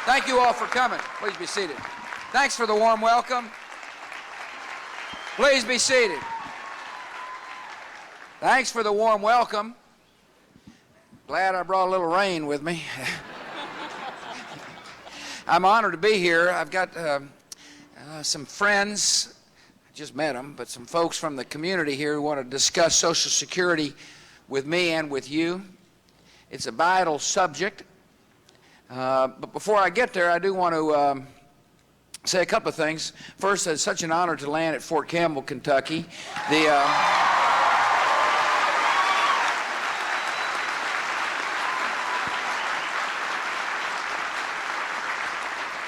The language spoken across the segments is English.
Thank you all for coming. Please be seated. Thanks for the warm welcome. Please be seated. Thanks for the warm welcome. Glad I brought a little rain with me. I'm honored to be here. I've got some friends, I just met them, but some folks from the community here who want to discuss Social Security with me and with you. It's a vital subject. But before I get there, I do want to say a couple of things. First, it's such an honor to land at Fort Campbell, Kentucky.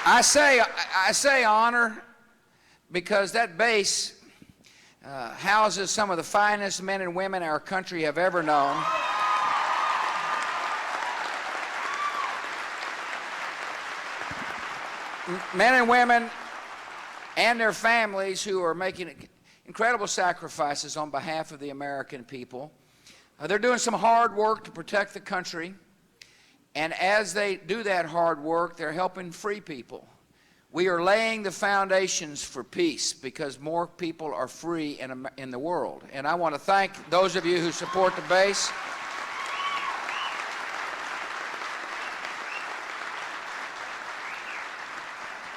I say honor because that base houses some of the finest men and women our country have ever known. Men and women and their families who are making incredible sacrifices on behalf of the American people. They're doing some hard work to protect the country, and as they do that hard work, they're helping free people. We are laying the foundations for peace because more people are free in the world. And I want to thank those of you who support the base.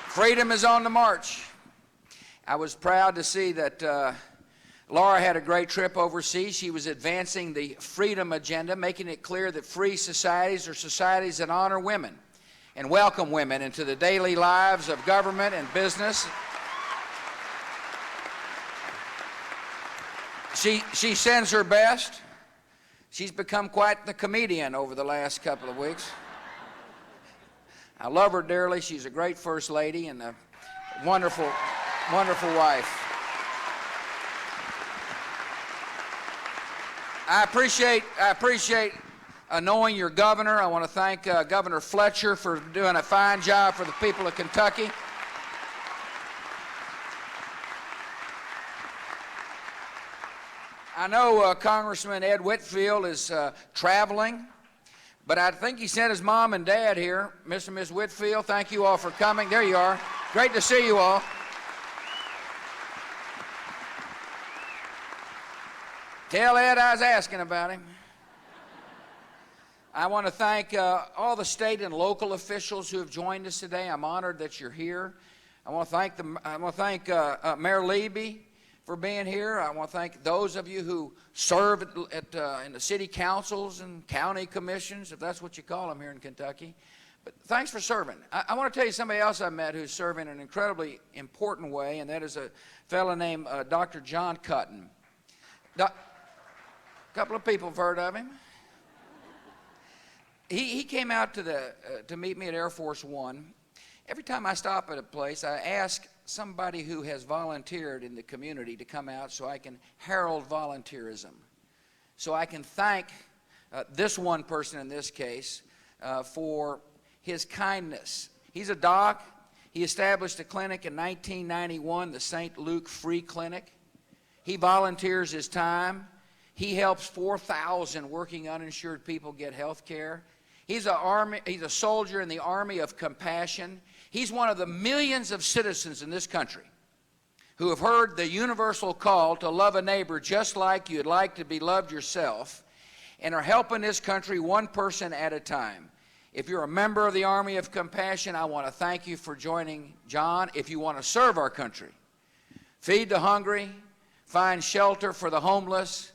Freedom is on the march. I was proud to see that Laura had a great trip overseas. She was advancing the freedom agenda, making it clear that free societies are societies that honor women and welcome women into the daily lives of government and business. She sends her best. She's become quite the comedian over the last couple of weeks. I love her dearly. She's a great first lady and a wonderful, wonderful wife. I appreciate knowing your governor. I want to thank Governor Fletcher for doing a fine job for the people of Kentucky. I know Congressman Ed Whitfield is traveling. But I think he sent his mom and dad here. Mr. and Ms. Whitfield, thank you all for coming. There you are. Great to see you all. Tell Ed I was asking about him. I want to thank all the state and local officials who have joined us today. I'm honored that you're here. I want to thank Mayor Levy for being here. I want to thank those of you who serve in the city councils and county commissions, if that's what you call them here in Kentucky. But thanks for serving. I want to tell you somebody else I met who's serving in an incredibly important way, and that is a fellow named Dr. John Cutton. A couple of people have heard of him. He came out to meet me at Air Force One. Every time I stop at a place, I ask somebody who has volunteered in the community to come out so I can herald volunteerism. So I can thank this one person in this case for his kindness. He's a doc. He established a clinic in 1991, the St. Luke Free Clinic. He volunteers his time. He helps 4,000 working uninsured people get health care. He's a soldier in the Army of Compassion. He's one of the millions of citizens in this country who have heard the universal call to love a neighbor just like you'd like to be loved yourself and are helping this country one person at a time. If you're a member of the Army of Compassion, I want to thank you for joining John. If you want to serve our country, feed the hungry, find shelter for the homeless,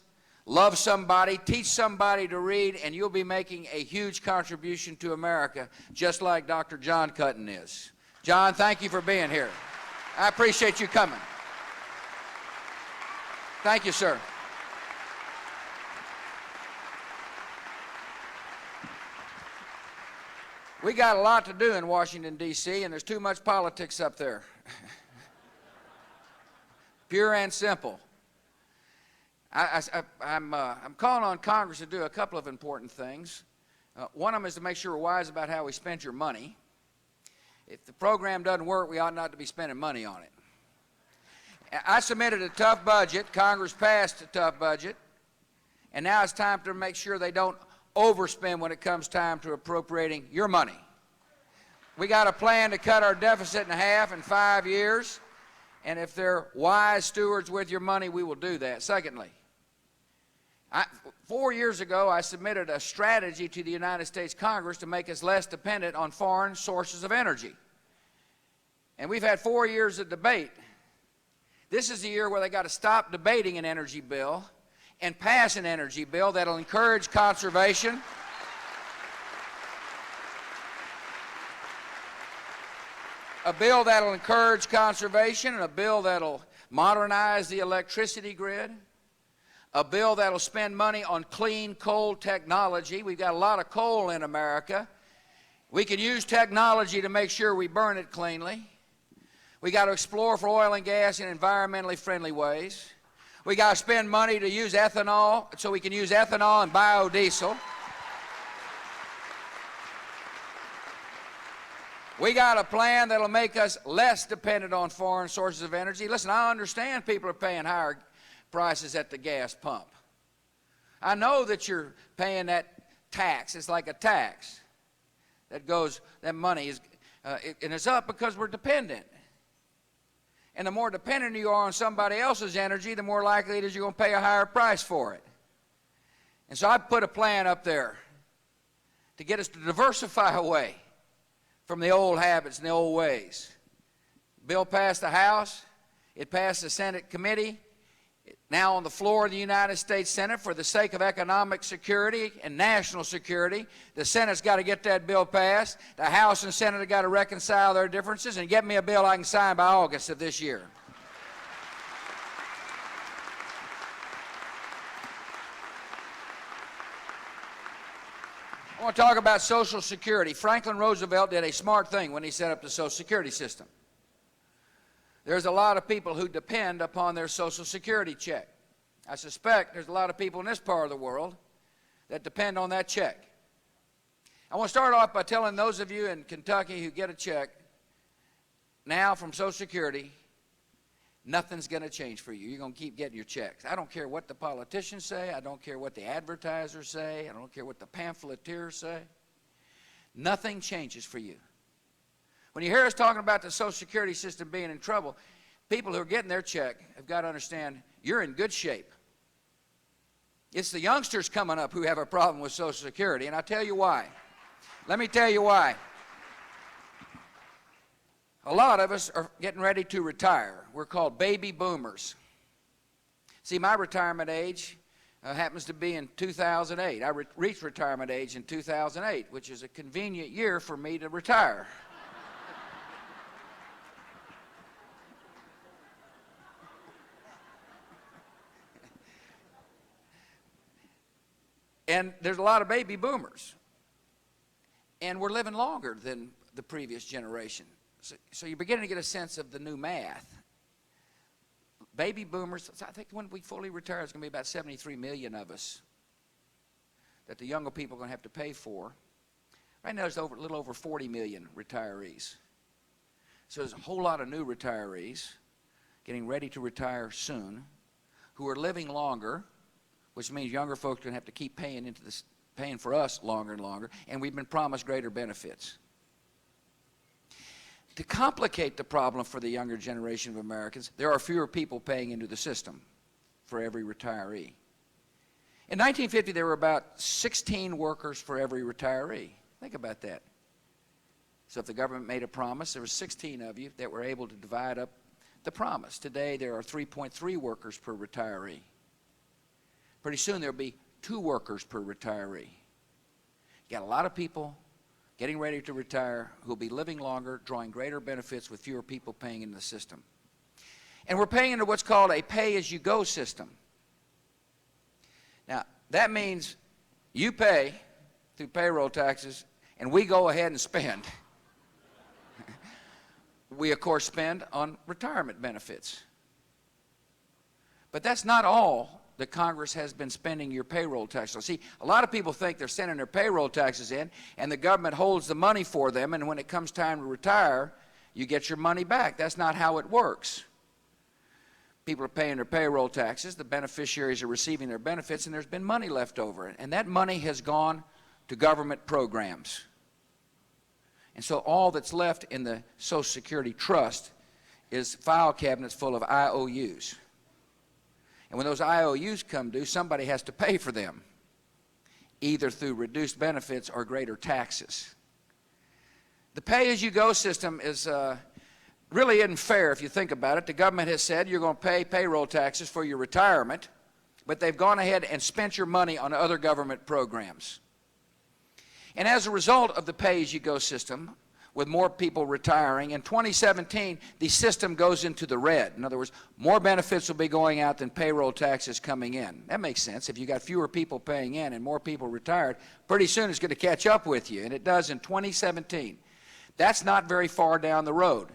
love somebody, teach somebody to read, and you'll be making a huge contribution to America, just like Dr. John Cutton is. John, thank you for being here. I appreciate you coming. Thank you, sir. We got a lot to do in Washington, D.C., and there's too much politics up there. Pure and simple. I'm calling on Congress to do a couple of important things. One of them is to make sure we're wise about how we spend your money. If the program doesn't work, we ought not to be spending money on it. I submitted a tough budget. Congress passed a tough budget. And now it's time to make sure they don't overspend when it comes time to appropriating your money. We got a plan to cut our deficit in half in 5 years. And if they're wise stewards with your money, we will do that. Secondly, 4 years ago, I submitted a strategy to the United States Congress to make us less dependent on foreign sources of energy. And we've had 4 years of debate. This is the year where they got to stop debating an energy bill and pass an energy bill that'll encourage conservation, a bill that'll encourage conservation, and a bill that'll modernize the electricity grid, a bill that'll spend money on clean coal technology. We've got a lot of coal in America. We can use technology to make sure we burn it cleanly. We got to explore for oil and gas in environmentally friendly ways. We got to spend money to use ethanol so we can use ethanol and biodiesel. We got a plan that'll make us less dependent on foreign sources of energy. Listen, I understand people are paying higher prices at the gas pump. I know that you're paying that tax. It's like a tax that goes, that money is, and it's up because we're dependent. And the more dependent you are on somebody else's energy, the more likely it is you're going to pay a higher price for it. And so I put a plan up there to get us to diversify away from the old habits and the old ways. Bill passed the House. It passed the Senate committee. Now on the floor of the United States Senate, for the sake of economic security and national security, the Senate's got to get that bill passed. The House and Senate have got to reconcile their differences and get me a bill I can sign by August of this year. I want to talk about Social Security. Franklin Roosevelt did a smart thing when he set up the Social Security system. There's a lot of people who depend upon their Social Security check. I suspect there's a lot of people in this part of the world that depend on that check. I want to start off by telling those of you in Kentucky who get a check now from Social Security, nothing's going to change for you. You're going to keep getting your checks. I don't care what the politicians say. I don't care what the advertisers say. I don't care what the pamphleteers say. Nothing changes for you. When you hear us talking about the Social Security system being in trouble, people who are getting their check have got to understand you're in good shape. It's the youngsters coming up who have a problem with Social Security, and I'll tell you why. Let me tell you why. A lot of us are getting ready to retire. We're called baby boomers. See, my retirement age happens to be in 2008. I reached retirement age in 2008, which is a convenient year for me to retire. And there's a lot of baby boomers. And we're living longer than the previous generation. So you're beginning to get a sense of the new math. Baby boomers, I think when we fully retire, it's going to be about 73 million of us that the younger people are going to have to pay for. Right now, there's a little over 40 million retirees. So there's a whole lot of new retirees getting ready to retire soon who are living longer, which means younger folks are going to have to keep paying for us longer and longer, and we've been promised greater benefits. To complicate the problem for the younger generation of Americans, there are fewer people paying into the system for every retiree. In 1950, there were about 16 workers for every retiree. Think about that. So if the government made a promise, there were 16 of you that were able to divide up the promise. Today, there are 3.3 workers per retiree. Pretty soon there'll be 2 workers per retiree. You got a lot of people getting ready to retire who'll be living longer, drawing greater benefits with fewer people paying into the system. And we're paying into what's called a pay-as-you-go system. Now, that means you pay through payroll taxes, and we go ahead and spend. We, of course, spend on retirement benefits. But that's not all that Congress has been spending your payroll taxes on. See, a lot of people think they're sending their payroll taxes in, and the government holds the money for them, and when it comes time to retire, you get your money back. That's not how it works. People are paying their payroll taxes, the beneficiaries are receiving their benefits, and there's been money left over, and that money has gone to government programs. And so all that's left in the Social Security trust is file cabinets full of IOUs. And when those IOUs come due, somebody has to pay for them, either through reduced benefits or greater taxes. The pay-as-you-go system is really isn't fair if you think about it. The government has said you're going to pay payroll taxes for your retirement, but they've gone ahead and spent your money on other government programs. And as a result of the pay-as-you-go system, with more people retiring, in 2017, the system goes into the red. In other words, more benefits will be going out than payroll taxes coming in. That makes sense. If you got fewer people paying in and more people retired, pretty soon it's going to catch up with you, and it does in 2017. That's not very far down the road.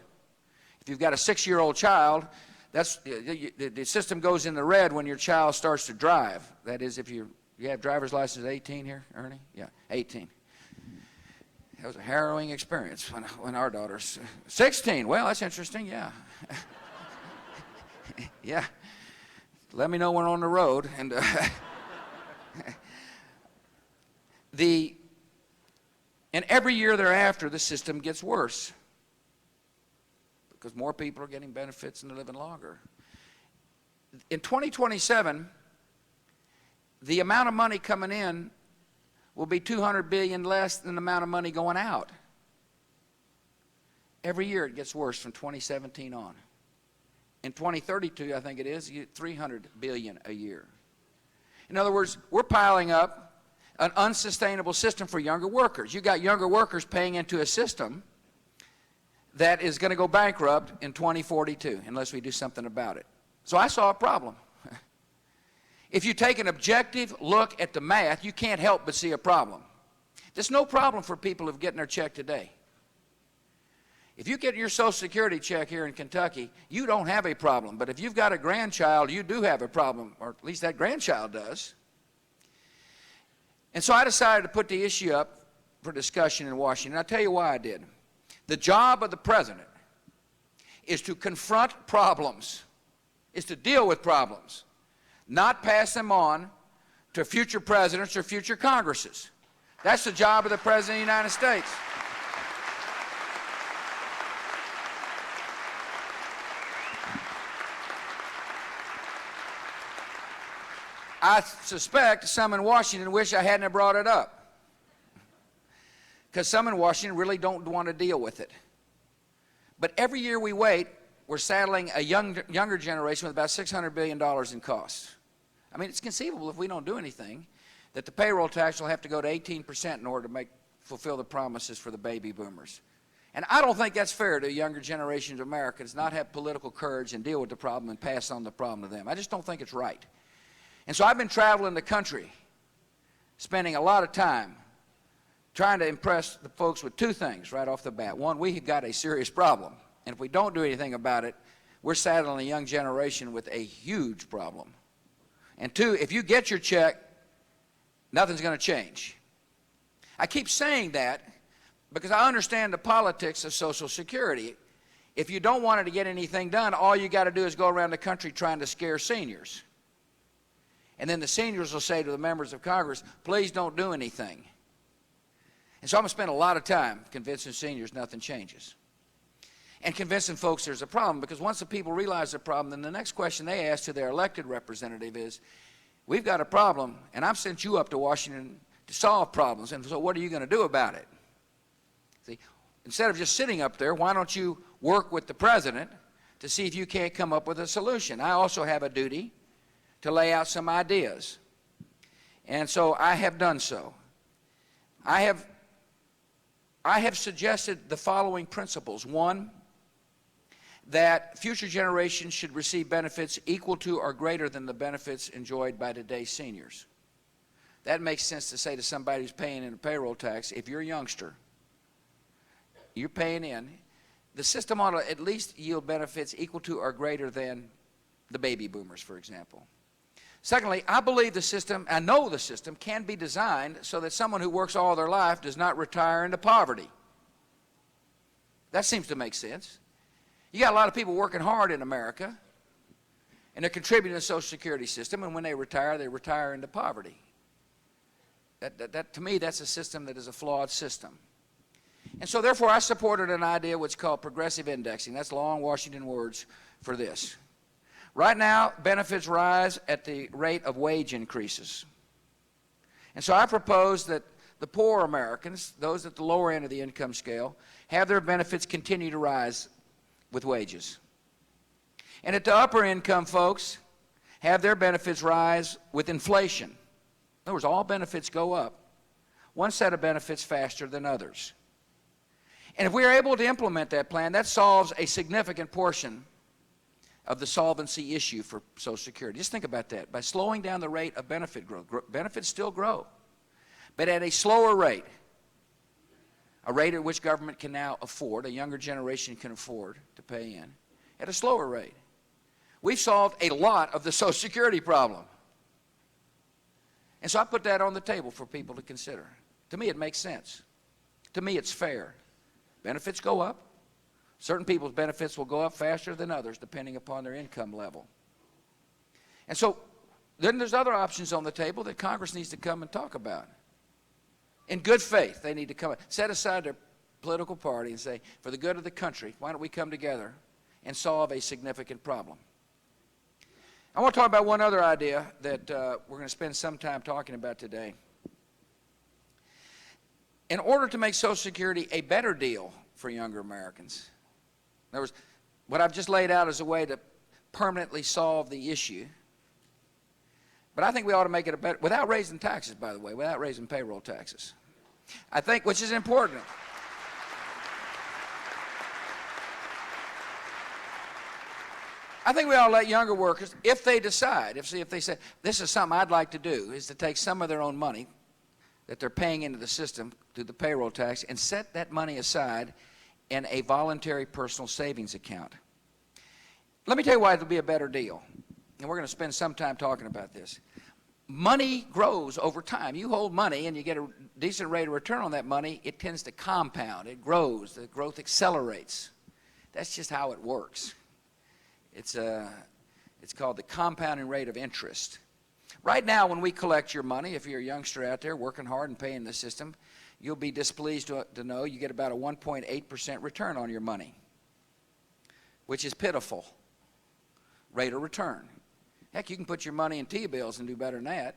If you've got a 6-year-old child, the system goes in the red when your child starts to drive. That is, if you have driver's license at 18 here, Ernie? Yeah, 18. That was a harrowing experience when our daughter's 16. Well, that's interesting, yeah. Yeah. Let me know when we're on the road. And and every year thereafter, the system gets worse because more people are getting benefits and they're living longer. In 2027, the amount of money coming in will be $200 billion less than the amount of money going out. Every year it gets worse from 2017 on. In 2032, I think it is, you get $300 billion a year. In other words, we're piling up an unsustainable system for younger workers. You got younger workers paying into a system that is going to go bankrupt in 2042 unless we do something about it. So I saw a problem. If you take an objective look at the math, you can't help but see a problem. There's no problem for people who are getting their check today. If you get your Social Security check here in Kentucky, you don't have a problem. But if you've got a grandchild, you do have a problem, or at least that grandchild does. And so I decided to put the issue up for discussion in Washington. I'll tell you why I did. The job of the president is to confront problems, is to deal with problems, not pass them on to future presidents or future Congresses. That's the job of the President of the United States. I suspect some in Washington wish I hadn't brought it up, because some in Washington really don't want to deal with it. But every year we wait, we're saddling a younger generation with about $600 billion in costs. I mean, it's conceivable if we don't do anything that the payroll tax will have to go to 18% in order to fulfill the promises for the baby boomers. And I don't think that's fair to a younger generation of Americans not have political courage and deal with the problem and pass on the problem to them. I just don't think it's right. And so I've been traveling the country, spending a lot of time trying to impress the folks with two things right off the bat. One, we've got a serious problem. And if we don't do anything about it, we're saddling a young generation with a huge problem. And two, if you get your check, nothing's going to change. I keep saying that because I understand the politics of Social Security. If you don't want it to get anything done, all you got to do is go around the country trying to scare seniors. And then the seniors will say to the members of Congress, please don't do anything. And so I'm going to spend a lot of time convincing seniors nothing changes. And convincing folks there's a problem, because once the people realize the problem, then the next question they ask to their elected representative is, we've got a problem, and I've sent you up to Washington to solve problems, and so what are you going to do about it? See, instead of just sitting up there, why don't you work with the president to see if you can't come up with a solution? I also have a duty to lay out some ideas, and so I have done so. I have suggested the following principles. One, that future generations should receive benefits equal to or greater than the benefits enjoyed by today's seniors. That makes sense to say to somebody who's paying in a payroll tax, if you're a youngster, you're paying in, the system ought to at least yield benefits equal to or greater than the baby boomers, for example. Secondly, I believe the system, I know the system, can be designed so that someone who works all their life does not retire into poverty. That seems to make sense. You got a lot of people working hard in America, and they're contributing to the Social Security system, and when they retire into poverty. To me, that's a system that is a flawed system. And so therefore I supported an idea what's called progressive indexing. That's long Washington words for this. Right now, benefits rise at the rate of wage increases. And so I propose that the poor Americans, those at the lower end of the income scale, have their benefits continue to rise with wages. And at the upper income folks, have their benefits rise with inflation. In other words, all benefits go up. One set of benefits faster than others. And if we are able to implement that plan, that solves a significant portion of the solvency issue for Social Security. Just think about that. By slowing down the rate of benefit growth, benefits still grow, but at a slower rate, a rate at which government can now afford, a younger generation can afford to pay in, at a slower rate. We've solved a lot of the Social Security problem. And so I put that on the table for people to consider. To me, it makes sense. To me, it's fair. Benefits go up. Certain people's benefits will go up faster than others depending upon their income level. And so then there's other options on the table that Congress needs to come and talk about. In good faith, they need to come, set aside their political party and say, for the good of the country, why don't we come together and solve a significant problem? I want to talk about one other idea that we're going to spend some time talking about today. In order to make Social Security a better deal for younger Americans, in other words, what I've just laid out is a way to permanently solve the issue, but I think we ought to make it a better, without raising taxes, by the way, without raising payroll taxes. I think, which is important. I think we ought to let younger workers, if they decide, if they say, this is something I'd like to do, is to take some of their own money that they're paying into the system through the payroll tax and set that money aside in a voluntary personal savings account. Let me tell you why it'll be a better deal. And we're going to spend some time talking about this. Money grows over time. You hold money and you get a decent rate of return on that money, it tends to compound. It grows. The growth accelerates. That's just how it works. It's called the compounding rate of interest. Right now, when we collect your money, if you're a youngster out there working hard and paying the system, you'll be displeased to know you get about a 1.8% return on your money, which is pitiful rate of return. Heck, you can put your money in T-bills and do better than that.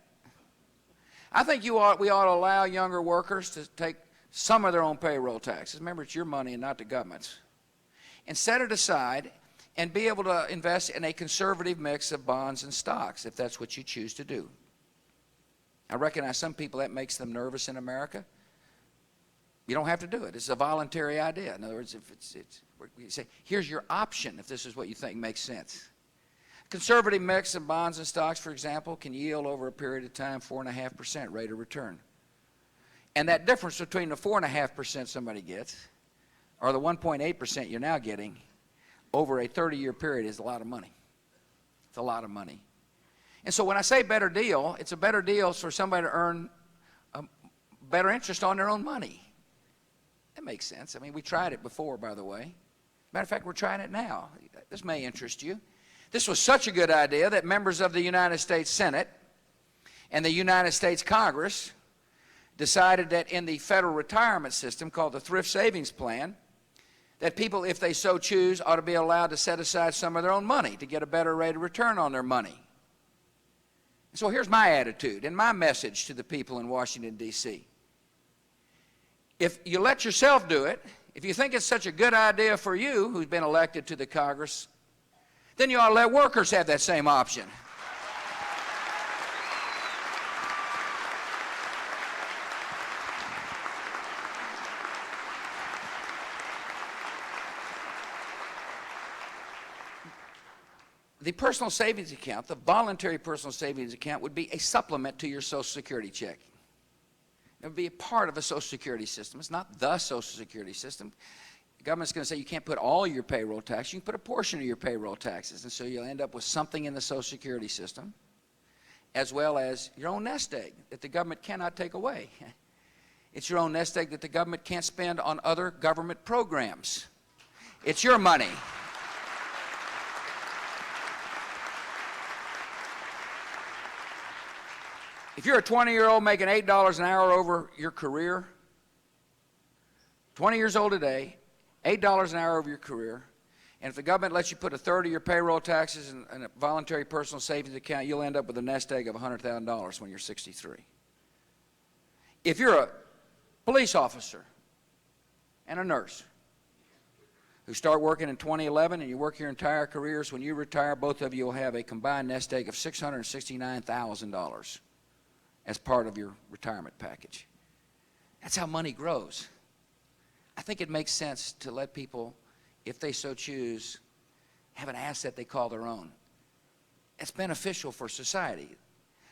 I think we ought to allow younger workers to take some of their own payroll taxes. Remember, it's your money and not the government's. And set it aside and be able to invest in a conservative mix of bonds and stocks, if that's what you choose to do. I recognize some people that makes them nervous in America. You don't have to do it. It's a voluntary idea. In other words, if you say, here's your option if this is what you think makes sense. Conservative mix of bonds and stocks, for example, can yield over a period of time 4.5% rate of return. And that difference between the 4.5% somebody gets or the 1.8% you're now getting over a 30-year period is a lot of money. It's a lot of money. And so when I say better deal, it's a better deal for somebody to earn better interest on their own money. That makes sense. I mean, we tried it before, by the way. Matter of fact, we're trying it now. This may interest you. This was such a good idea that members of the United States Senate and the United States Congress decided that in the federal retirement system called the Thrift Savings Plan, that people, if they so choose, ought to be allowed to set aside some of their own money to get a better rate of return on their money. So here's my attitude and my message to the people in Washington, D.C. If you let yourself do it, if you think it's such a good idea for you, who's been elected to the Congress, then you ought to let workers have that same option. The personal savings account, the voluntary personal savings account, would be a supplement to your Social Security check. It would be a part of a Social Security system. It's not the Social Security system. The government's going to say you can't put all your payroll tax. You can put a portion of your payroll taxes, and so you'll end up with something in the Social Security system, as well as your own nest egg that the government cannot take away. It's your own nest egg that the government can't spend on other government programs. It's your money. If you're a 20-year-old making $8 an hour over your career, 20 years old today, $8 an hour over your career, and if the government lets you put a third of your payroll taxes in a voluntary personal savings account, you'll end up with a nest egg of $100,000 when you're 63. If you're a police officer and a nurse who start working in 2011 and you work your entire careers, when you retire, both of you will have a combined nest egg of $669,000 as part of your retirement package. That's how money grows. I think it makes sense to let people, if they so choose, have an asset they call their own. It's beneficial for society.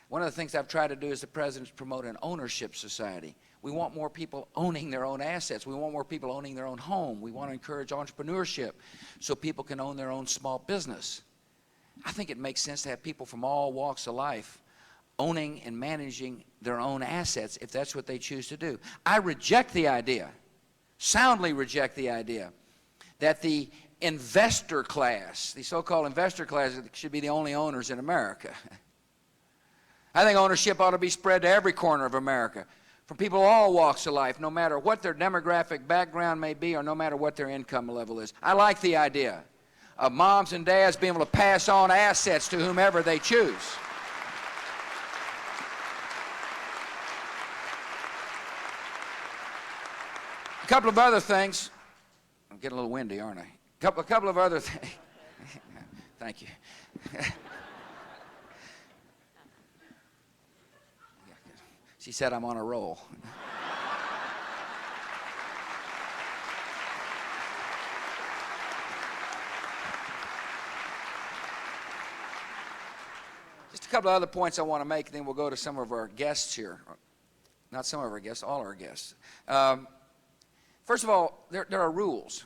One of the things I've tried to do as the president is promote an ownership society. We want more people owning their own assets. We want more people owning their own home. We want to encourage entrepreneurship so people can own their own small business. I think it makes sense to have people from all walks of life owning and managing their own assets if that's what they choose to do. I reject the idea, soundly reject the idea, that the investor class, the so-called investor class, should be the only owners in America. I think ownership ought to be spread to every corner of America, from people of all walks of life, no matter what their demographic background may be or no matter what their income level is. I like the idea of moms and dads being able to pass on assets to whomever they choose. A couple of other things. I'm getting a little windy, aren't I? A couple of other things. Thank you. She said I'm on a roll. Just a couple of other points I want to make, and then we'll go to some of our guests here. Not some of our guests, all our guests. First of all, there are rules.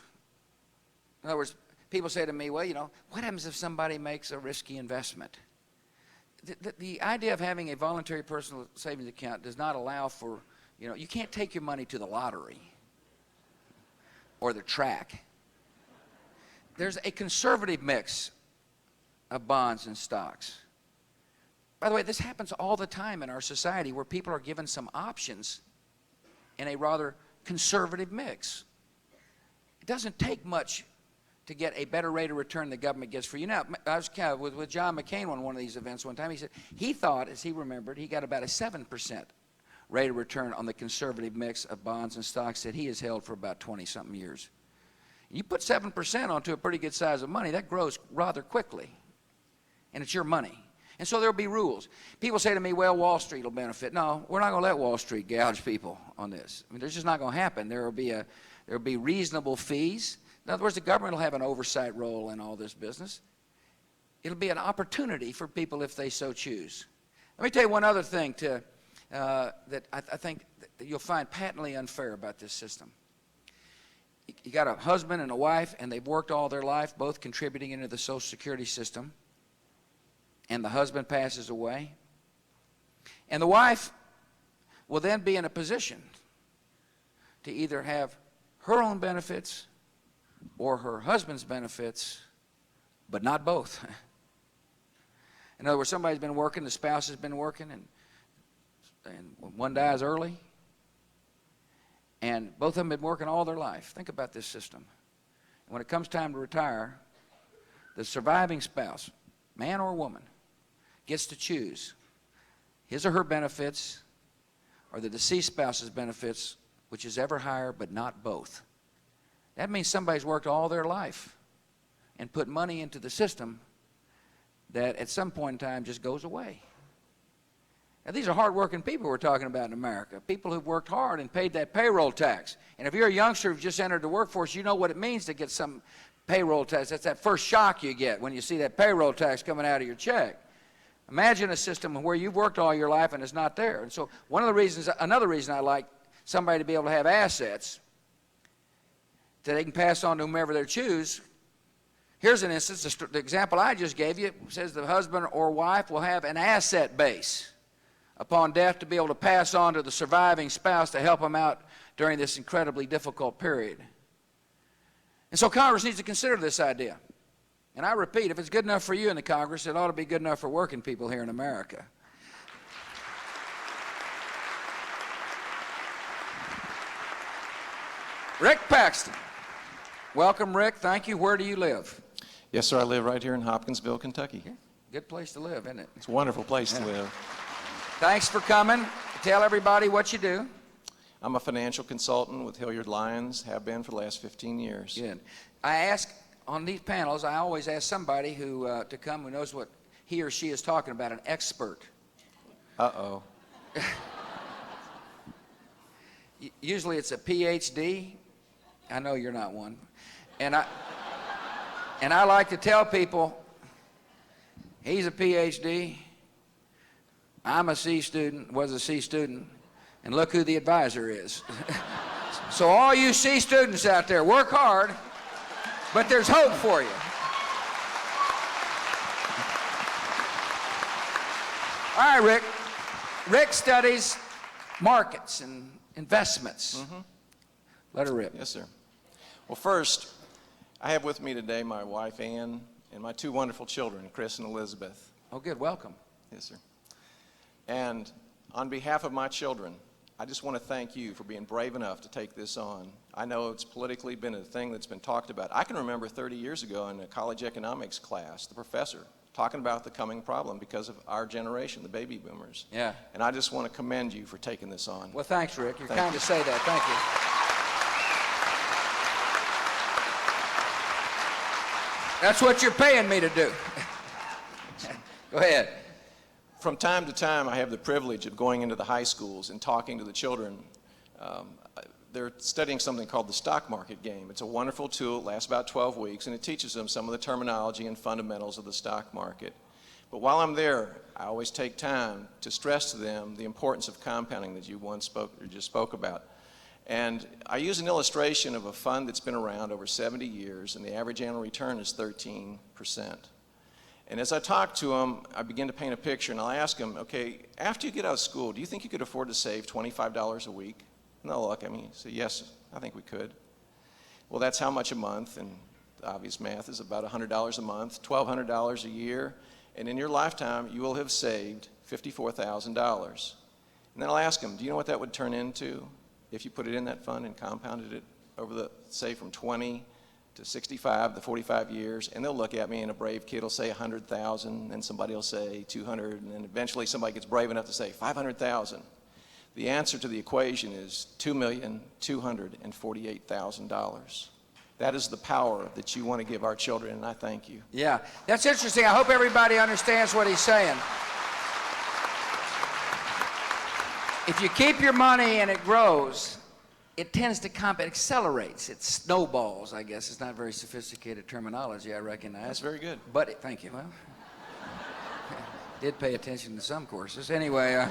In other words, people say to me, well, you know, what happens if somebody makes a risky investment? The idea of having a voluntary personal savings account does not allow for, you know, you can't take your money to the lottery or the track. There's a conservative mix of bonds and stocks. By the way, this happens all the time in our society where people are given some options in a rather conservative mix. It doesn't take much to get a better rate of return the government gets for you. Now, I was kind of with John McCain on one of these events one time. He said he thought, as he remembered, he got about a 7% rate of return on the conservative mix of bonds and stocks that he has held for about 20-something years. You put 7% onto a pretty good size of money, that grows rather quickly, and it's your money. And so there'll be rules. People say to me, well, Wall Street will benefit. No, we're not going to let Wall Street gouge people on this. I mean, there's just not going to happen. There'll be reasonable fees. In other words, the government will have an oversight role in all this business. It'll be an opportunity for people if they so choose. Let me tell you one other thing that I think that you'll find patently unfair about this system. You got a husband and a wife, and they've worked all their life, both contributing into the Social Security system, and the husband passes away. And the wife will then be in a position to either have her own benefits or her husband's benefits, but not both. In other words, somebody's been working, the spouse has been working, and one dies early, and both of them have been working all their life. Think about this system. When it comes time to retire, the surviving spouse, man or woman, gets to choose his or her benefits or the deceased spouse's benefits, which is ever higher, but not both. That means somebody's worked all their life and put money into the system that at some point in time just goes away. Now, these are hard-working people we're talking about in America, people who've worked hard and paid that payroll tax. And if you're a youngster who's just entered the workforce, you know what it means to get some payroll tax. That's that first shock you get when you see that payroll tax coming out of your check. Imagine a system where you've worked all your life and it's not there. And so another reason I like somebody to be able to have assets that they can pass on to whomever they choose. Here's an instance. The example I just gave you says the husband or wife will have an asset base upon death to be able to pass on to the surviving spouse to help them out during this incredibly difficult period. And so Congress needs to consider this idea. And I repeat, if it's good enough for you in the Congress, it ought to be good enough for working people here in America. Rick Paxton. Welcome, Rick. Thank you. Where do you live? Yes, sir. I live right here in Hopkinsville, Kentucky. Yeah. Good place to live, isn't it? It's a wonderful place to live. Thanks for coming. Tell everybody what you do. I'm a financial consultant with Hilliard Lyons, have been for the last 15 years. Good. I ask on these panels, I always ask somebody who to come who knows what he or she is talking about, an expert. Uh-oh. Usually it's a PhD. I know you're not one. And I like to tell people, he's a PhD, I'm a C student, was a C student, and look who the advisor is. So all you C students out there, work hard, but there's hope for you. All right, Rick. Rick studies markets and investments. Mm-hmm. Let her rip. Yes, sir. Well, first, I have with me today my wife, Ann, and my two wonderful children, Chris and Elizabeth. Oh, good. Welcome. Yes, sir. And on behalf of my children, I just want to thank you for being brave enough to take this on. I know it's politically been a thing that's been talked about. I can remember 30 years ago in a college economics class, the professor talking about the coming problem because of our generation, the baby boomers. Yeah. And I just want to commend you for taking this on. Well, thanks, Rick. You're kind to say that. Thank you. That's what you're paying me to do. Go ahead. From time to time, I have the privilege of going into the high schools and talking to the children. They're studying something called the stock market game. It's a wonderful tool. It lasts about 12 weeks, and it teaches them some of the terminology and fundamentals of the stock market. But while I'm there, I always take time to stress to them the importance of compounding that you just spoke about. And I use an illustration of a fund that's been around over 70 years, and the average annual return is 13%. And as I talk to them, I begin to paint a picture, and I'll ask them, okay, after you get out of school, do you think you could afford to save $25 a week? And they'll look at me and say, yes, I think we could. Well, that's how much a month, and the obvious math is about $100 a month, $1,200 a year, and in your lifetime, you will have saved $54,000. And then I'll ask them, do you know what that would turn into if you put it in that fund and compounded it over the, say, from 20 to 65 to 45 years? And they'll look at me, and a brave kid will say 100,000, and somebody will say 200, and then eventually somebody gets brave enough to say 500,000. The answer to the equation is $2,248,000. That is the power that you want to give our children, and I thank you. Yeah, that's interesting. I hope everybody understands what he's saying. If you keep your money and it grows, it tends to it accelerates. It snowballs, I guess. It's not very sophisticated terminology, I recognize. That's very good. But thank you. Well, did pay attention to some courses. Anyway,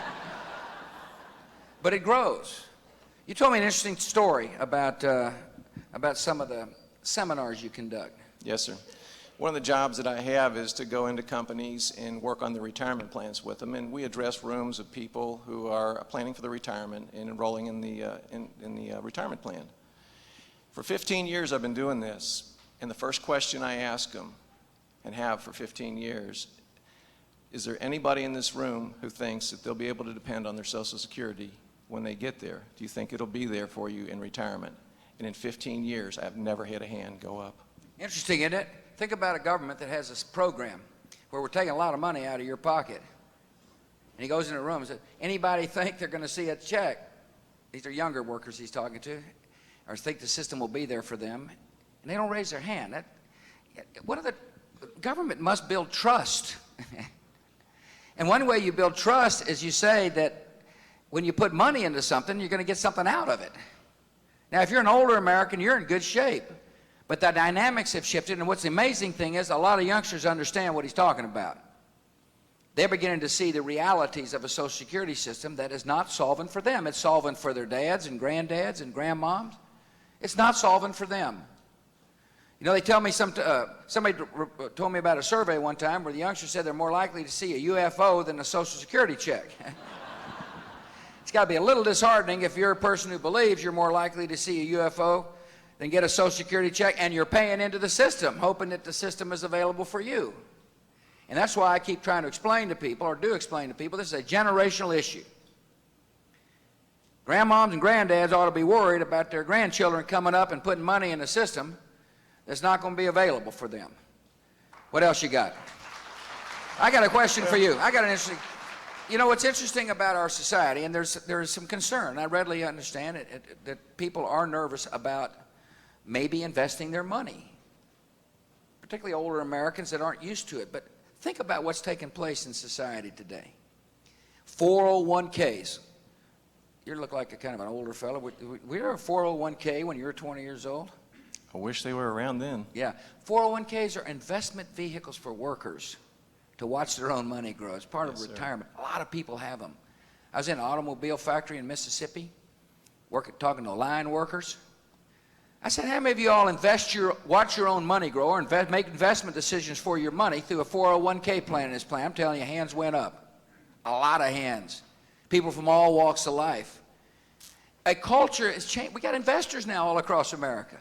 but it grows. You told me an interesting story about some of the seminars you conduct. Yes, sir. One of the jobs that I have is to go into companies and work on the retirement plans with them, and we address rooms of people who are planning for their retirement and enrolling in the retirement plan. For 15 years I've been doing this, and the first question I ask them, and have for 15 years, is there anybody in this room who thinks that they'll be able to depend on their Social Security when they get there? Do you think it'll be there for you in retirement? And in 15 years, I've never had a hand go up. Interesting, isn't it? Think about a government that has this program where we're taking a lot of money out of your pocket. And he goes in a room and says, anybody think they're going to see a check? These are younger workers he's talking to, or think the system will be there for them. And they don't raise their hand. Government must build trust. And one way you build trust is you say that when you put money into something, you're going to get something out of it. Now, if you're an older American, you're in good shape. But the dynamics have shifted, and what's the amazing thing is a lot of youngsters understand what he's talking about. They're beginning to see the realities of a Social Security system that is not solvent for them. It's solvent for their dads and granddads and grandmoms. It's not solvent for them. You know, they tell me somebody told me about a survey one time where the youngsters said they're more likely to see a UFO than a Social Security check. It's got to be a little disheartening if you're a person who believes you're more likely to see a UFO than get a Social Security check, and you're paying into the system, hoping that the system is available for you. And that's why I keep trying to explain to people, or do explain to people, this is a generational issue. Grandmoms and granddads ought to be worried about their grandchildren coming up and putting money in the system that's not going to be available for them. What else you got? I got a question for you. I got an interesting... You know, what's interesting about our society, and there's some concern, I readily understand it, that people are nervous about maybe investing their money, particularly older Americans that aren't used to it. But think about what's taking place in society today. 401ks. You look like a kind of an older fellow. Were you a 401k when you were 20 years old? I wish they were around then. Yeah. 401ks are investment vehicles for workers to watch their own money grow. It's part of retirement. A lot of people have them. I was in an automobile factory in Mississippi, talking to line workers. I said, how many of you all watch your own money grow or make investment decisions for your money through a 401k plan in this plan? I'm telling you, hands went up. A lot of hands. People from all walks of life. A culture has changed. We got investors now all across America.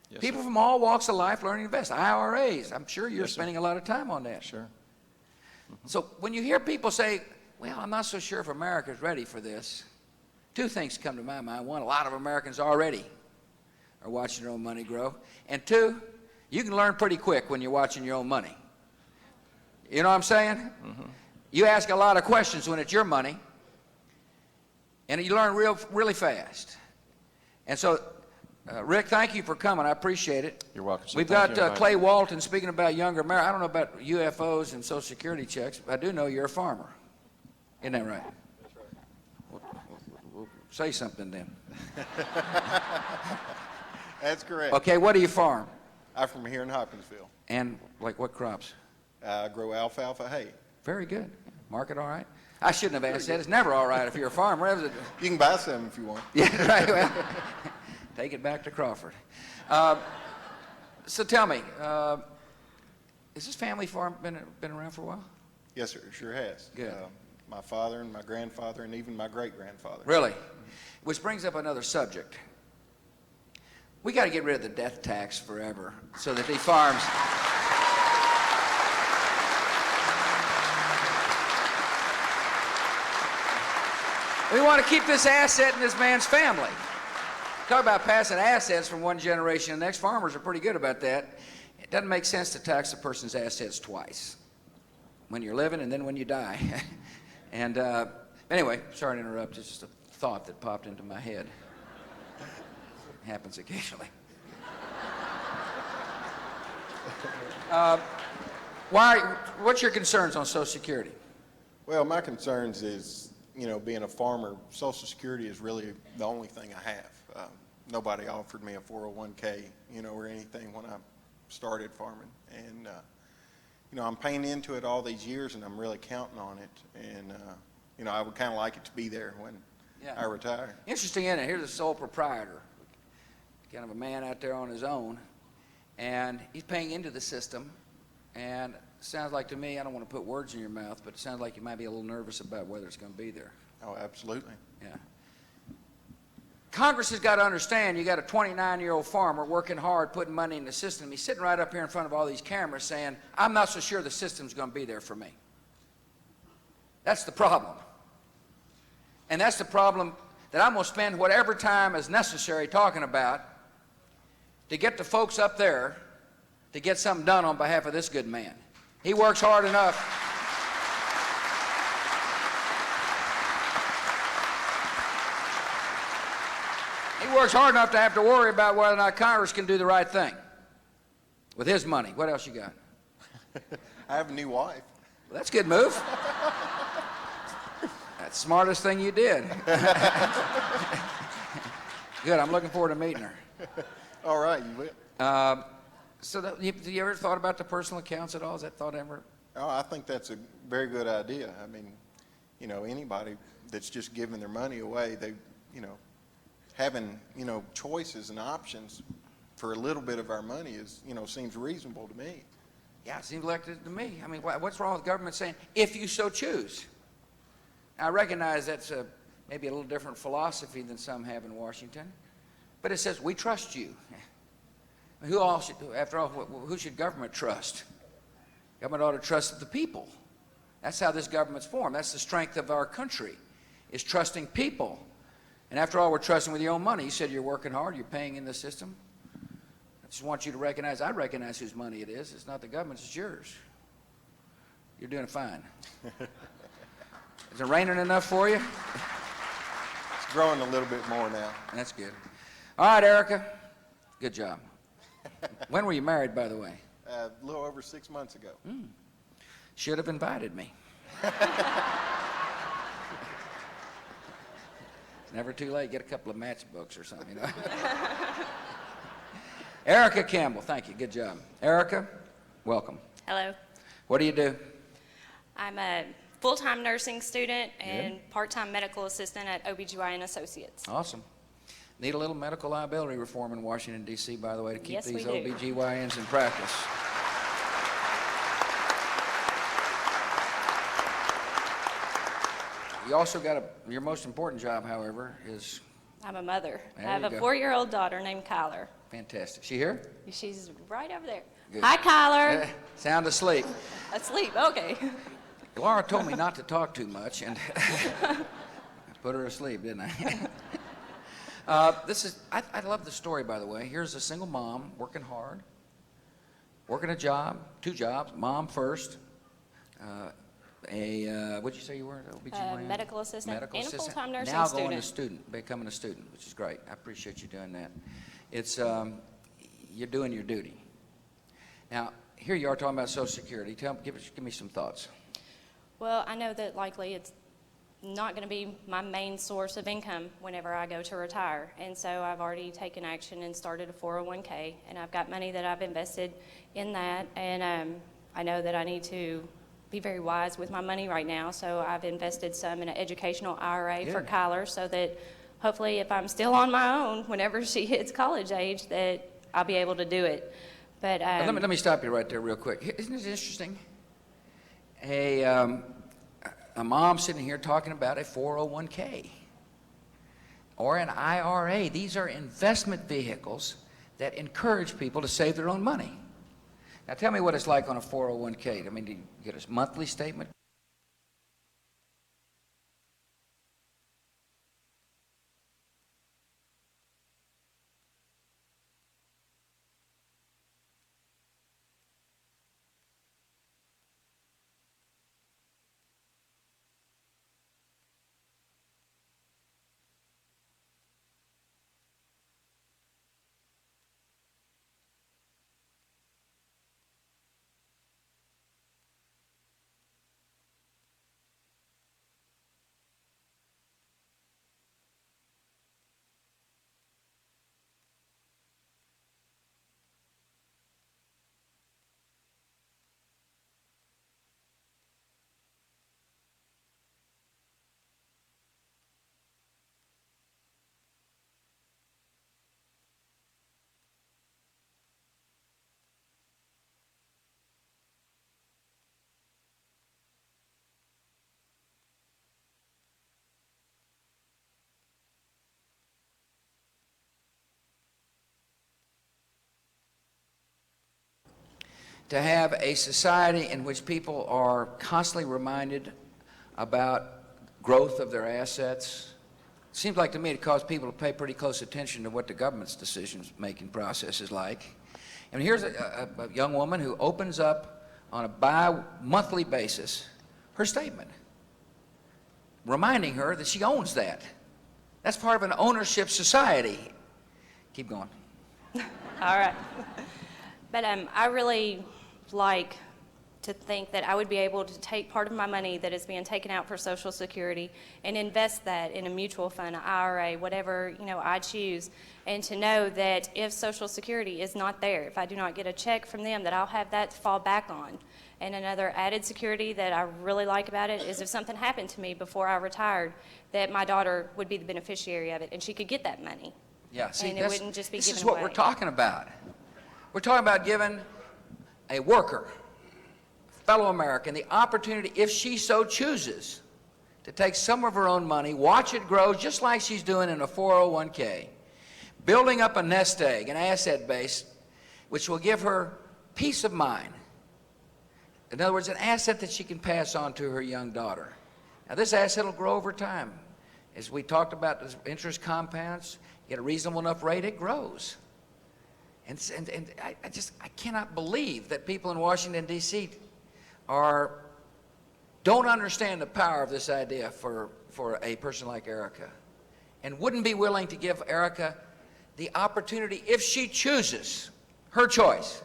Yes, People sir. from all walks of life learning to invest. IRAs. I'm sure you're Yes, sir. spending a lot of time on that. Sure. So when you hear people say, well, I'm not so sure if America's ready for this, two things come to my mind. One, a lot of Americans already are watching their own money grow. And two, you can learn pretty quick when you're watching your own money. You know what I'm saying? Mm-hmm. You ask a lot of questions when it's your money, and you learn really fast. And so, Rick, thank you for coming. I appreciate it. You're welcome, sir. We've Thank got you. Clay Walton speaking about younger America. I don't know about UFOs and Social Security checks, but I do know you're a farmer. Isn't that right? That's right. We'll say something then. That's correct. Okay, what do you farm? I'm from here in Hopkinsville. And like what crops? I grow alfalfa hay. Very good. Market all right? I shouldn't have asked that. It's never all right if you're a farmer, is it? You can buy some if you want. Yeah, right. Well, take it back to Crawford. So tell me, has this family farm been around for a while? Yes, sir. It sure has. Good. My father and my grandfather and even my great-grandfather. Really? Which brings up another subject. We got to get rid of the death tax forever so that these farms... We want to keep this asset in this man's family. Talk about passing assets from one generation to the next. Farmers are pretty good about that. It doesn't make sense to tax a person's assets twice, when you're living and then when you die. And anyway, sorry to interrupt. It's just a thought that popped into my head. It happens occasionally. What's your concerns on Social Security? Well, my concerns is, you know, being a farmer, Social Security is really the only thing I have. Nobody offered me a 401k, you know, or anything when I started farming. And, you know, I'm paying into it all these years, and I'm really counting on it. And, you know, I would kind of like it to be there when I retire. Interesting, isn't it? Here's a sole proprietor, kind of a man out there on his own, and he's paying into the system. And it sounds like to me, I don't want to put words in your mouth, but it sounds like you might be a little nervous about whether it's going to be there. Oh, absolutely. Yeah. Congress has got to understand you got a 29-year-old farmer working hard, putting money in the system. He's sitting right up here in front of all these cameras saying, I'm not so sure the system's going to be there for me. That's the problem. And that's the problem that I'm going to spend whatever time is necessary talking about to get the folks up there to get something done on behalf of this good man. He works hard enough. He works hard enough to have to worry about whether or not Congress can do the right thing with his money. What else you got? I have a new wife. Well, that's a good move. That's the smartest thing you did. Good. I'm looking forward to meeting her. All right, you will. So have you ever thought about the personal accounts at all? Has that thought ever? Oh, I think that's a very good idea. I mean, you know, anybody that's just giving their money away, they, you know, having, you know, choices and options for a little bit of our money is, you know, seems reasonable to me. Yeah, it seems like it to me. I mean, what's wrong with government saying, if you so choose? I recognize that's maybe a little different philosophy than some have in Washington, but it says, we trust you. After all, who should government trust? Government ought to trust the people. That's how this government's formed. That's the strength of our country, is trusting people And after all, we're trusting with your own money. You said you're working hard, you're paying in the system. I just want you to recognize, I recognize whose money it is. It's not the government's, it's yours. You're doing fine. Is it raining enough for you? It's growing a little bit more now. That's good. All right, Erica, good job. When were you married, by the way? A little over 6 months ago. Should have invited me. It's never too late. Get a couple of matchbooks or something, you know. Erica Campbell, thank you. Good job. Erica, welcome. Hello. What do you do? I'm a full-time nursing student and part-time medical assistant at OBGYN Associates. Awesome. Need a little medical liability reform in Washington, D.C., by the way, to keep Yes, these we do. OBGYNs in practice. You also got your most important job, however, is I'm a mother. There I have you a go. 4-year-old daughter named Kyler. fantastic. She here? She's right over there. Good. Hi, Kyler. Sound asleep. Asleep. Okay. Laura told me not to talk too much, and I put her asleep, didn't I? I love the story, by the way. Here's a single mom working hard, working a job, 2 jobs, mom first. What'd you say you were? OBGYN? Medical assistant Medical and a assistant. full-time nursing now student. going to student, becoming a student, which is great. I appreciate you doing that. It's you're doing your duty. Now, here you are talking about Social Security. Give me some thoughts. Well, I know that likely it's not going to be my main source of income whenever I go to retire. And so I've already taken action and started a 401k, and I've got money that I've invested in that. And I know that I need to be very wise with my money right now. So I've invested some in an educational IRA for Good. Kyler, so that hopefully if I'm still on my own whenever she hits college age, that I'll be able to do it. But Let me stop you right there real quick. Isn't it interesting? A mom sitting here talking about a 401k or an IRA. These are investment vehicles that encourage people to save their own money. Now tell me what it's like on a 401k. I mean, do you get a monthly statement? To have a society in which people are constantly reminded about growth of their assets. It seems like to me it caused people to pay pretty close attention to what the government's decision-making process is like. And here's a young woman who opens up on a bi-monthly basis her statement, reminding her that she owns that. That's part of an ownership society. Keep going. all right. But I really like to think that I would be able to take part of my money that is being taken out for Social Security and invest that in a mutual fund, an IRA, whatever I choose, and to know that if Social Security is not there, if I do not get a check from them, that I'll have that to fall back on. And another added security that I really like about it is if something happened to me before I retired, that my daughter would be the beneficiary of it and she could get that money. Yeah, see, And it wouldn't just be this given is what away. we're talking about. We're talking about giving a worker, fellow American, the opportunity, if she so chooses, to take some of her own money, watch it grow just like she's doing in a 401k, building up a nest egg, an asset base, which will give her peace of mind. In other words, an asset that she can pass on to her young daughter. Now, this asset will grow over time. As we talked about, the interest compounds, get a reasonable enough rate, it grows. And I cannot believe that people in Washington, D.C. don't understand the power of this idea for a person like Erica, and wouldn't be willing to give Erica the opportunity, if she chooses, her choice,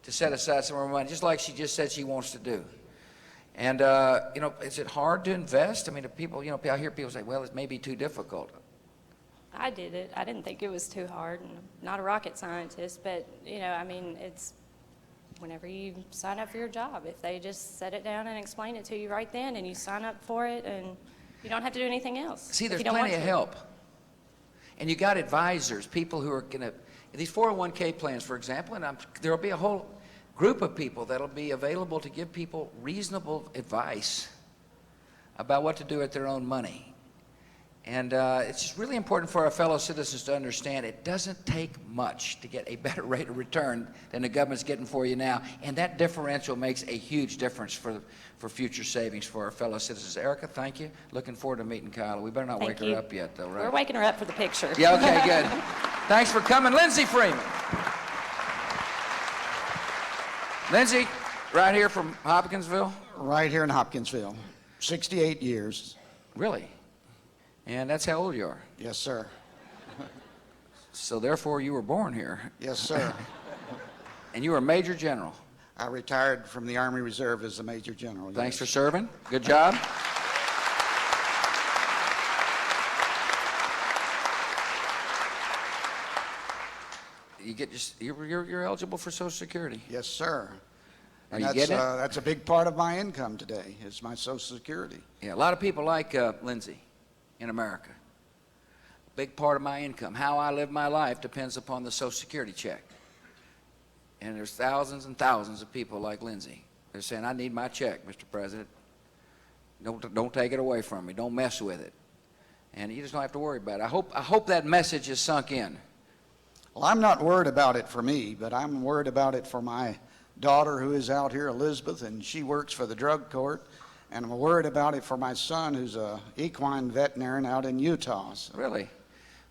to set aside some of her money, just like she just said she wants to do. And, is it hard to invest? I mean, people, I hear people say, well, it may be too difficult. I did it. I didn't think it was too hard. And I'm not a rocket scientist, but, it's whenever you sign up for your job, if they just set it down and explain it to you right then, and you sign up for it, and you don't have to do anything else. See, if there's you don't plenty want of to. help. And you got advisors, people who are going to, these 401k plans, for example, and there'll be a whole group of people that'll be available to give people reasonable advice about what to do with their own money. And it's just really important for our fellow citizens to understand it doesn't take much to get a better rate of return than the government's getting for you now. And that differential makes a huge difference for future savings for our fellow citizens. Erica, thank you. Looking forward to meeting Kyla. We better not Thank wake you. her up yet, though, right? We're waking her up for the picture. Yeah, okay, good. Thanks for coming. Lindsay Freeman. Lindsay, right here from Hopkinsville? Right here in Hopkinsville, 68 years. Really? And that's how old you are? Yes, sir. So therefore you were born here. Yes, sir. And you were a Major General. I retired from the Army Reserve as a Major General. Thanks for yes. serving. Good job. You're eligible for Social Security. Yes, sir. Are And you that's, getting it? that's a big part of my income today, is my Social Security. Yeah, a lot of people like Lindsay in America. A big part of my income, how I live my life, depends upon the Social Security check. And there's thousands and thousands of people like Lindsay. They're saying, I need my check, Mr. President. Don't take it away from me. Don't mess with it. And you just don't have to worry about it. I hope that message is sunk in. Well, I'm not worried about it for me, but I'm worried about it for my daughter who is out here, Elizabeth, and she works for the drug court. And I'm worried about it for my son who's a equine veterinarian out in Utah. So. Really?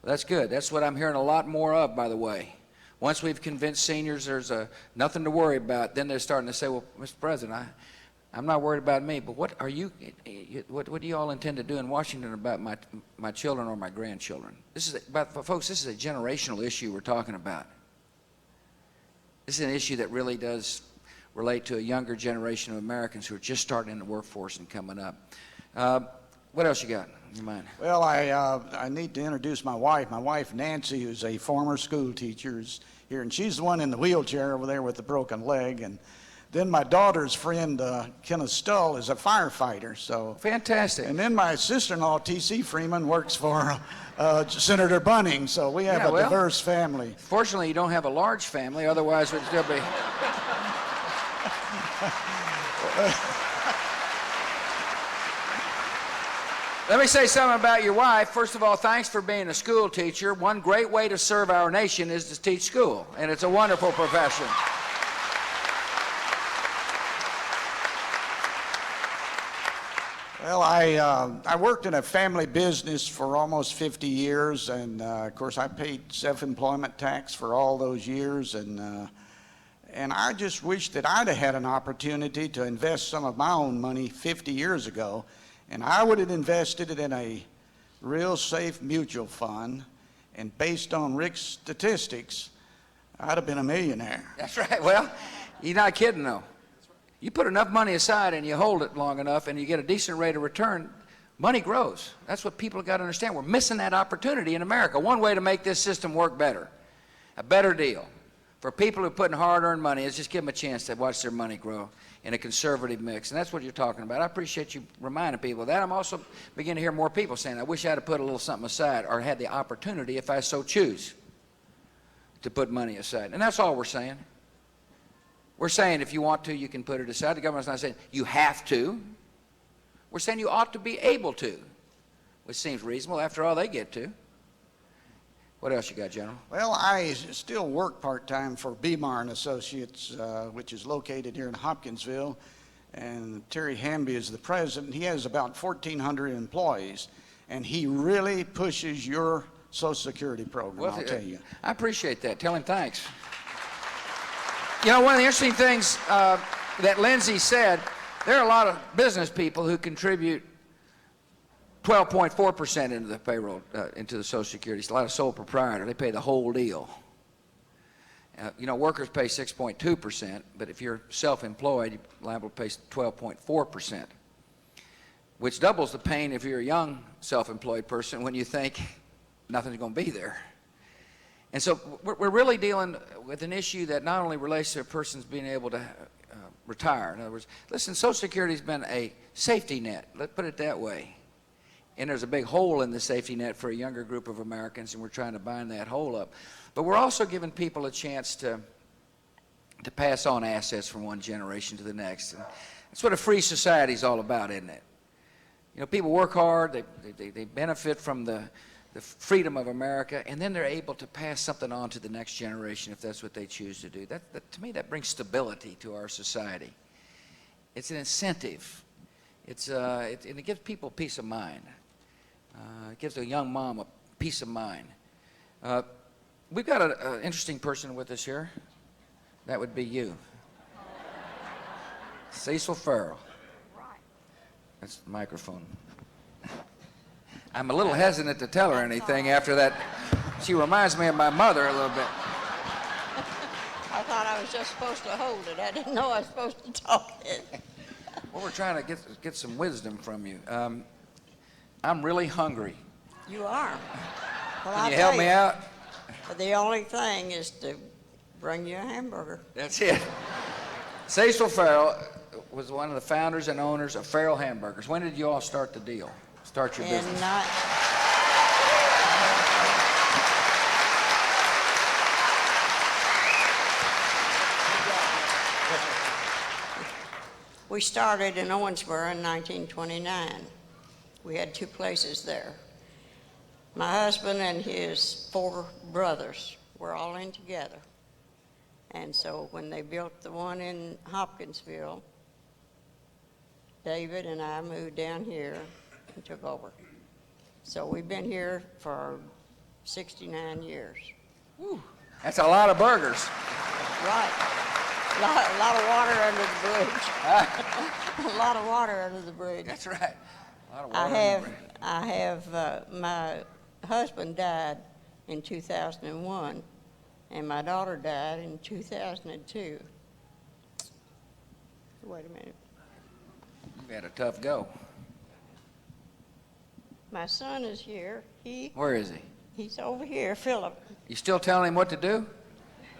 Well, that's good. That's what I'm hearing a lot more of, by the way. Once we've convinced seniors there's nothing to worry about, then they're starting to say, well, Mr. President, I'm not worried about me, but what do you all intend to do in Washington about my children or my grandchildren? Folks, this is a generational issue we're talking about. This is an issue that really does relate to a younger generation of Americans who are just starting in the workforce and coming up. What else you got in your mind? Well, I need to introduce my wife. My wife, Nancy, who's a former school teacher, is here, and she's the one in the wheelchair over there with the broken leg. And then my daughter's friend, Kenneth Stull, is a firefighter. So Fantastic. And then my sister-in-law, T.C. Freeman, works for Senator Bunning. So we have a diverse family. Fortunately, you don't have a large family, otherwise we'd still be... Let me say something about your wife. First of all, thanks for being a school teacher. One great way to serve our nation is to teach school, and it's a wonderful profession. Well, I worked in a family business for almost 50 years, and of course I paid self-employment tax for all those years, and I just wish that I'd have had an opportunity to invest some of my own money 50 years ago, and I would have invested it in a real safe mutual fund, and based on Rick's statistics, I'd have been a millionaire. That's right. Well, you're not kidding, though. You put enough money aside and you hold it long enough and you get a decent rate of return, money grows. That's what people have got to understand. We're missing that opportunity in America. One way to make this system work better, a better deal for people who are putting hard-earned money is just give them a chance to watch their money grow in a conservative mix. And that's what you're talking about. I appreciate you reminding people of that. I'm also beginning to hear more people saying, I wish I'd have put a little something aside or had the opportunity, if I so choose, to put money aside. And that's all we're saying. We're saying if you want to, you can put it aside. The government's not saying you have to. We're saying you ought to be able to, which seems reasonable. After all, they get to. What else you got, General? Well, I still work part-time for Beemar and Associates, which is located here in Hopkinsville, and Terry Hamby is the president. He has about 1,400 employees, and he really pushes your Social Security program, Well, I'll tell you. I appreciate that. Tell him thanks. You know, one of the interesting things that Lindsay said, there are a lot of business people who contribute 12.4% into the payroll, into the Social Security. It's a lot of sole proprietor. They pay the whole deal. You know, workers pay 6.2%, but if you're self-employed, you're liable to pay 12.4%, which doubles the pain if you're a young self-employed person when you think nothing's going to be there. And so we're really dealing with an issue that not only relates to a person's being able to retire. In other words, listen, Social Security's been a safety net. Let's put it that way. And there's a big hole in the safety net for a younger group of Americans, and we're trying to bind that hole up. But we're also giving people a chance to pass on assets from one generation to the next. And that's what a free society is all about, isn't it? You know, people work hard, they benefit from the freedom of America, and then they're able to pass something on to the next generation if that's what they choose to do. To me, that brings stability to our society. It's an incentive. And it gives people peace of mind. It gives a young mom a peace of mind. We've got an interesting person with us here. That would be you. Cecil Farrell. That's the microphone. I'm a little hesitant to tell her anything after that. She reminds me of my mother a little bit. I thought I was just supposed to hold it. I didn't know I was supposed to talk it. Well, we're trying to get some wisdom from you. I'm really hungry. You are. Well, Can you help me out? The only thing is to bring you a hamburger. That's it. Cecil Farrell was one of the founders and owners of Farrell Hamburgers. When did you all start the deal? Start your business? We started in Owensboro in 1929. We had 2 places there. My husband and his 4 brothers were all in together. And so when they built the one in Hopkinsville, David and I moved down here and took over. So we've been here for 69 years. Whew, that's a lot of burgers. Right. A lot of water under the bridge. A lot of water under the bridge. That's right. A lot of water. I have, my husband died in 2001, and my daughter died in 2002. Wait a minute. You've had a tough go. My son is here. Where is he? He's over here, Philip. You still telling him what to do?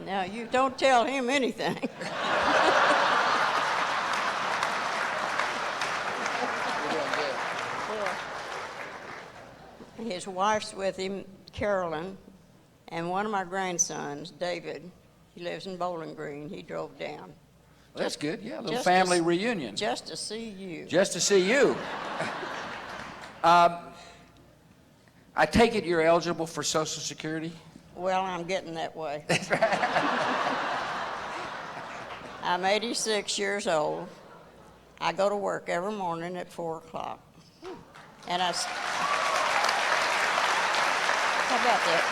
Now, you don't tell him anything. His wife's with him, Carolyn, and one of my grandsons, David, he lives in Bowling Green. He drove down. Well, that's good. Yeah, a little Just family to- reunion. Just to see you. Just to see you. I take it you're eligible for Social Security? Well, I'm getting that way. I'm 86 years old. I go to work every morning at 4 o'clock. And how about that?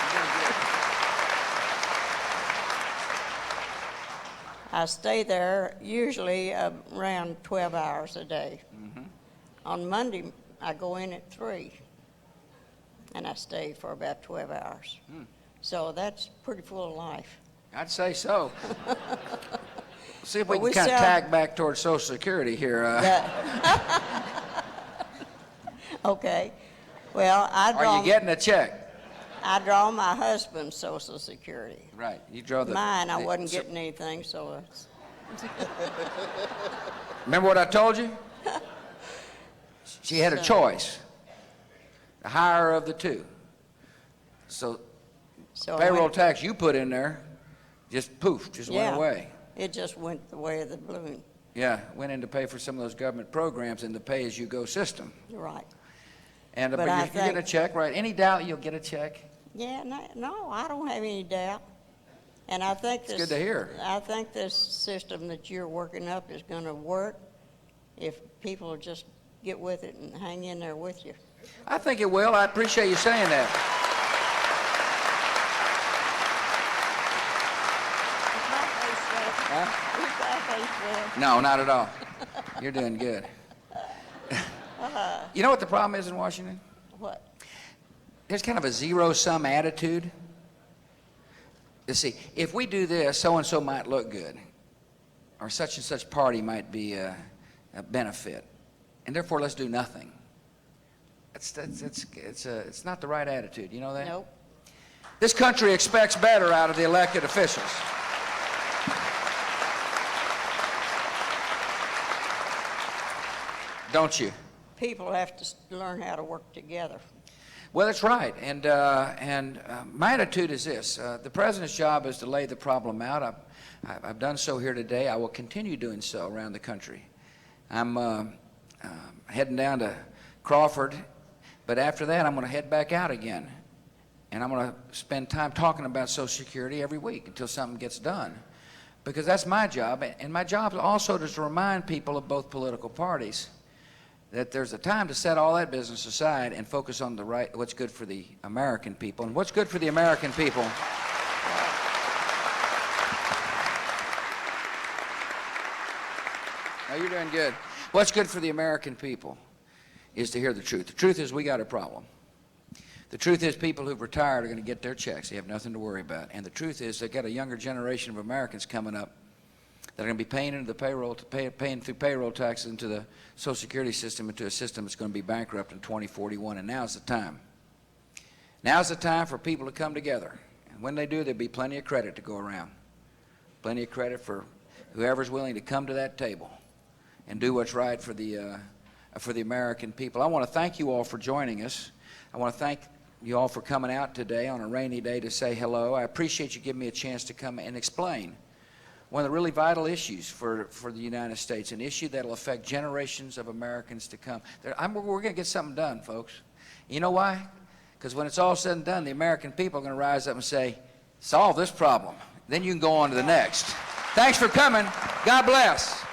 I stay there usually around 12 hours a day. Mm-hmm. On Monday, I go in at 3, and I stay for about 12 hours. So that's pretty full of life. I'd say so. See if we Well, can kind of we sell- tag back towards Social Security here. Okay. Well, Are you getting a check? I draw my husband's Social Security. Right. You draw the. Mine, I the- wasn't so- getting anything, so it's, Remember what I told you? She had a choice. The higher of the two. So so payroll tax you put in there, just poof, just went Yeah. away. it just went the way of the balloon. Yeah, went in to pay for some of those government programs in the pay-as-you-go system. Right. And But but I you get a think- check, right? Any doubt you'll get a check? Yeah, no, I don't have any doubt. And I think It's good to hear. I think this system that you're working up is going to work if people just get with it and hang in there with you. I think it will. I appreciate you saying that. No, not at all. You're doing good. You know what the problem is in Washington? What? There's kind of a zero-sum attitude. You see, if we do this, so-and-so might look good, or such and such party might be a benefit, and therefore let's do nothing. It's not the right attitude. You know that? Nope. This country expects better out of the elected officials. Don't you? People have to learn how to work together. Well, that's right. And my attitude is this. The president's job is to lay the problem out. I've done so here today. I will continue doing so around the country. I'm heading down to Crawford, but after that I'm going to head back out again. And I'm going to spend time talking about Social Security every week until something gets done. Because that's my job. And my job also is to remind people of both political parties that there's a time to set all that business aside and focus on what's good for the American people. And what's good for the American people no, you're doing good. What's good for the American people is to hear the truth. The truth is we got a problem. The truth is people who've retired are going to get their checks. They have nothing to worry about. And the truth is they've got a younger generation of Americans coming up that are going to be paying into the payroll, paying through payroll taxes into the Social Security system, into a system that's going to be bankrupt in 2041. And now's the time. Now's the time for people to come together. And when they do, there'll be plenty of credit to go around. Plenty of credit for whoever's willing to come to that table and do what's right for the American people. I want to thank you all for joining us. I want to thank you all for coming out today on a rainy day to say hello. I appreciate you giving me a chance to come and explain one of the really vital issues for the United States, an issue that will affect generations of Americans to come. We're going to get something done, folks. You know why? Because when it's all said and done, the American people are going to rise up and say, solve this problem. Then you can go on to the next. Thanks for coming. God bless.